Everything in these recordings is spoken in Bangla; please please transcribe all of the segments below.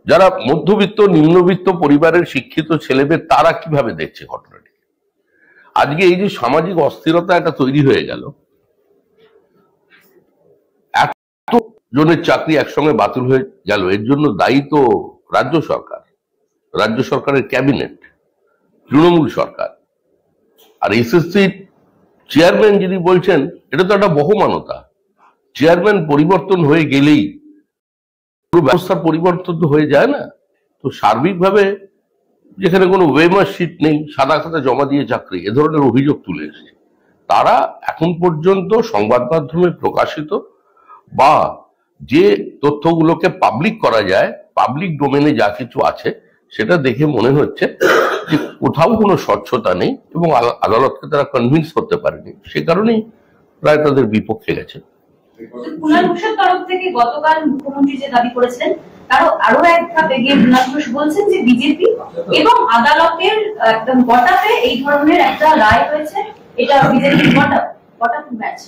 যারা মধ্যবিত্ত নিম্নবিত্ত পরিবারের শিক্ষিত ছেলেদের তারা কিভাবে দেখছে ঘটনাটি? আজকে এই যে সামাজিক অস্থিরতা একটা তৈরি হয়ে গেল, এত জনের চাকরি একসঙ্গে বাতিল হয়ে গেল, এর জন্য দায়ী তো রাজ্য সরকার, রাজ্য সরকারের ক্যাবিনেট, তৃণমূল সরকার। আর এসএসসি চেয়ারম্যান যিনি বলছেন, এটা তো একটা বহমানতা। চেয়ারম্যান পরিবর্তন হয়ে গেলেই পুরো ব্যবস্থার পরিবর্তন তো হয়ে যায় না। তো সার্বিকভাবে যেখানে কোনো ওয়েমার শিট নেই, সাদা খাতা জমা দিয়ে চাকরি, এ ধরনের অভিযোগ তুলে এসেছে। তারা এখন পর্যন্ত সংবাদ মাধ্যমে প্রকাশিত বা যে তথ্যগুলোকে পাবলিক করা যায়, পাবলিক ডোমেনে যা কিছু আছে, সেটা দেখে মনে হচ্ছে যে কোথাও কোনো স্বচ্ছতা নেই এবং আদালতকে তারা কনভিন্স করতে পারেনি। সে কারণেই প্রায় তাদের বিপক্ষে গেছে। কুণাল ঘোষের তরফ থেকে গতকাল মুখ্যমন্ত্রী যে দাবি করেছিলেন, আরো এক ধাপ এগিয়ে কুণাল ঘোষ বলছেন যে বিজেপি এবং আদালতের একদম গটাতে এই ধরনের একটা রায় হয়েছে, এটা বিজেপির গটা ম্যাচ।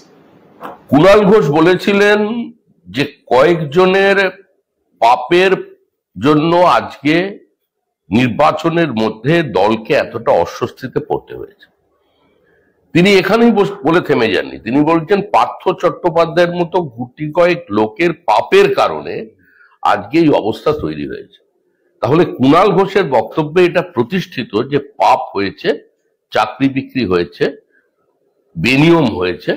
কুণাল ঘোষ বলেছিলেন যে কয়েকজনের পাপের জন্য আজকে নির্বাচনের মধ্যে দলকে এতটা অস্বস্তিতে পড়তে হয়েছে। তিনি এখানেই বলে থেমে যাননি, তিনি বলছেন পার্থ চট্টোপাধ্যায়ের মতো গুটি কয়েক লোকের পাপের কারণে আজকে এই অবস্থা তৈরি হয়েছে। তাহলে কুণাল ঘোষের বক্তব্যে এটা প্রতিষ্ঠিত যে পাপ হয়েছে, চাকরি বিক্রি হয়েছে, বেনিয়ম হয়েছে,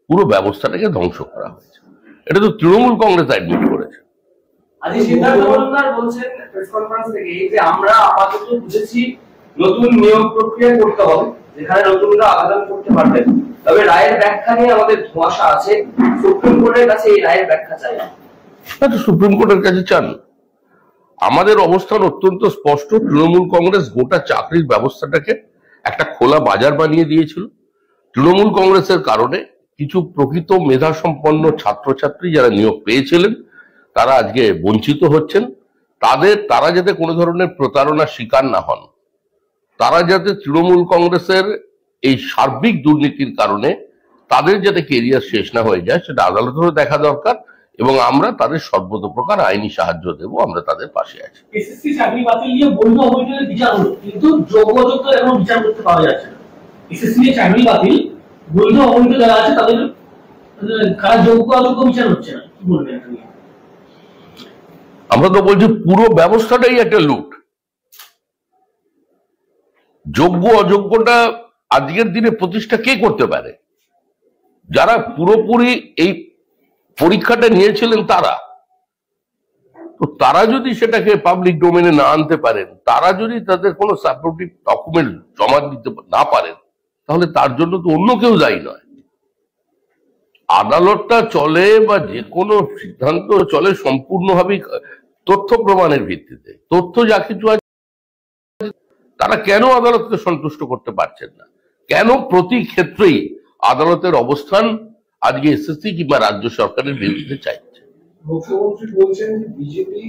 পুরো ব্যবস্থাটাকে ধ্বংস করা হয়েছে। এটা তো তৃণমূল কংগ্রেস অ্যাডমিট করেছে। আজকে সিদ্ধার্থ মজুমদার বলছেন প্রেস কনফারেন্স থেকে যে আমরা আপাতত বুঝেছি নতুন নিয়োগ প্রক্রিয়া করতে হবে, যেখানে নতুনরা আবেদন করতে পারবেন, তবে রায়ের ব্যাখ্যা নিয়ে আমাদের ধোঁয়াশা আছে। সুপ্রিম কোর্টের কাছে এই রায়ের ব্যাখ্যা চাই। সুপ্রিম কোর্টের কাছে চান? আমাদের অবস্থান অত্যন্ত স্পষ্ট। তৃণমূল কংগ্রেস গোটা চাকরির ব্যবস্থাটাকে একটা খোলা বাজার বানিয়ে দিয়েছিল। তৃণমূল কংগ্রেসের কারণে কিছু প্রকৃত মেধাসম্পন্ন ছাত্রছাত্রী যারা নিয়োগ পেয়েছিলেন তারা আজকে বঞ্চিত হচ্ছেন। তারা যাতে কোনো ধরনের প্রতারণার শিকার না হন, তারা যাতে তৃণমূল কংগ্রেসের এই সার্বিক দুর্নীতির কারণে তাদের যাতে কেরিয়ার শেষ না হয়ে যায়, সেটা আদালতেও দেখা দরকার এবং আমরা তাদের সর্বতোপ্রকার আইনি সাহায্য দেব, আমরা তাদের পাশে আছি। এসএসসি চাকরি বাতিল নিয়ে বৈধ অবৈধের বিচার হলো, কিন্তু যোগ্য অযোগ্য এখন বিচার করতে পাওয়া যাচ্ছে না। এসএসসি নিয়ে চাকরি বাতিল, বৈধ অবৈধ যারা আছে তাদের কারা যোগ্য অযোগ্য বিচার হচ্ছে না, কি বলবেন? আমরা তো বলছি পুরো ব্যবস্থাটাই একটা লুট। যোগ্য অযোগ্যটা আজকের দিনে প্রতিষ্ঠা কে করতে পারে? যারা পুরোপুরি এই পরীক্ষাটা নিয়েছিলেন তারা। তো তারা যদি সেটাকে পাবলিক ডোমেনে না আনতে পারেন, তারা যদি তাদের কোনো সাপোর্টিভ ডকুমেন্ট জমা দিতে না পারেন, তাহলে তার জন্য তো অন্য কেউ দায়ী নয়। আদালতটা চলে বা যে কোনো সিদ্ধান্ত চলে সম্পূর্ণভাবে তথ্য প্রমাণের ভিত্তিতে। তথ্য যা কিছু আছে, তারা কেন আদালতকে সন্তুষ্ট করতে পারছেন না? কেন প্রতি ক্ষেত্রেই আদালতের অবস্থান আজকে এসএসসি কিংবা রাজ্য সরকারের বিরুদ্ধে চাইছে? মুখ্যমন্ত্রী বলছেন বিজেপি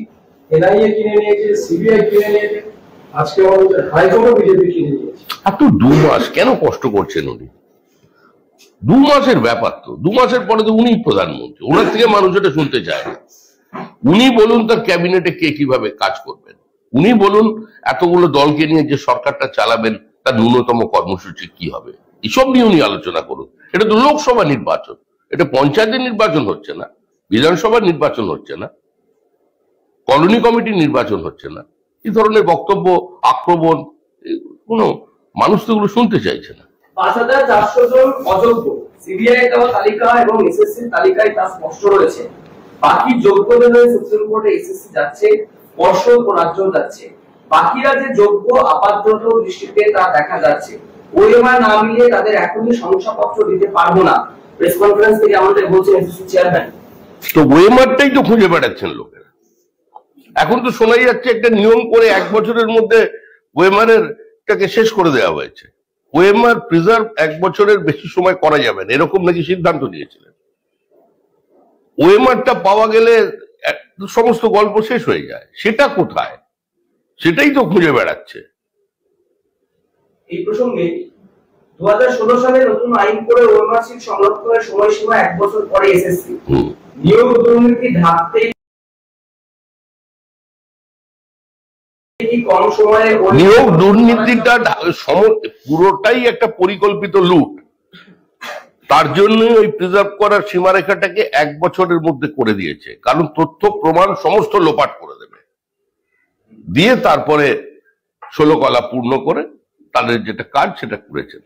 এনআইএ কিনে নিয়েছে, সিবিআই কিনে নিয়েছে, আজকে আমাদের হাইকোর্টও বিজেপি কিনে নিয়েছে। এত 2 মাস কেন কষ্ট করছেন উনি? 2 মাসের ব্যাপার তো, 2 মাসের পরে তো উনি প্রধানমন্ত্রী, ওনার থেকে মানুষ এটা শুনতে চায় না। উনি বলুন তার ক্যাবিনেটে কে কিভাবে কাজ করবেন, উনি বলুন এতগুলো দলকে নিয়ে যে সরকারটা চালাবেন তার ন্যূনতম কর্মসূচি কি হবে, এসব নিয়ে উনি আলোচনা করুন। এটা তো লোকসভা নির্বাচন, এটা পঞ্চায়েতের নির্বাচন হচ্ছে না, বিধানসভার নির্বাচন হচ্ছে না, কলোনি কমিটির নির্বাচন হচ্ছে না। এই ধরনের বক্তব্য, আক্রমণ, কোনো মানুষ তো এগুলো শুনতে চাইছে না। 5400 জন অযোগ্য সিবিআই দেওয়া তালিকা এবং এসএসসি তালিকায় তা স্পষ্ট রয়েছে। বাকি যোগ্যদের হয়ে সুপ্রিম কোর্টে এসএসসি যাচ্ছে, পর্ষদ ও রাজ্য যাচ্ছে। বাকিরা যে যোগ্য আপাতত দৃষ্টিতে তা দেখা যাচ্ছে। ওএমআর না মিলে তাদের এখনই শংসাপত্র দিতে পারবো না, প্রেস কনফারেন্স থেকে আমাদের বলছেন এসএসসি চেয়ারম্যান। তো ওএমআরটাই তো খুঁজে বেড়াচ্ছেন লোকেরা। এখন তো শোনা যাচ্ছে একটা নিয়ম করে 1 বছরের মধ্যে ওএমআর এরটাকে শেষ করে দেওয়া হয়েছে। ওএমআর প্রিজার্ভ 1 বছরের বেশি সময় করা যাবে না, এরকম নাকি সিদ্ধান্ত নিয়েছিলেন। ওএমআরটা পাওয়া গেলে সমস্ত গল্প শেষ হয়ে যায়, সেটা কোথায়? সেটাই তো খুঁজে বেড়াচ্ছে। এই প্রসঙ্গে 2016 সালে নতুন আইন করে ওএমআর সিট সংরক্ষণের সময়সীমা 1 বছর পরে এসএসসি নিয়োগ দুর্নীতি ঢাকতে কি কম সময়ে নিয়োগ দুর্নীতিটা পুরোটাই একটা পরিকল্পিত লুট। তার জন্য ওই প্রিজার্ভ করার সীমারেখাটাকে 1 বছরের মধ্যে করে দিয়েছে, কারণ তথ্য প্রমাণ সমস্ত লোপাট করে দেবে, দিয়ে তারপরে 16 কলা পূর্ণ করে তাদের যেটা কাজ সেটা করেছেন।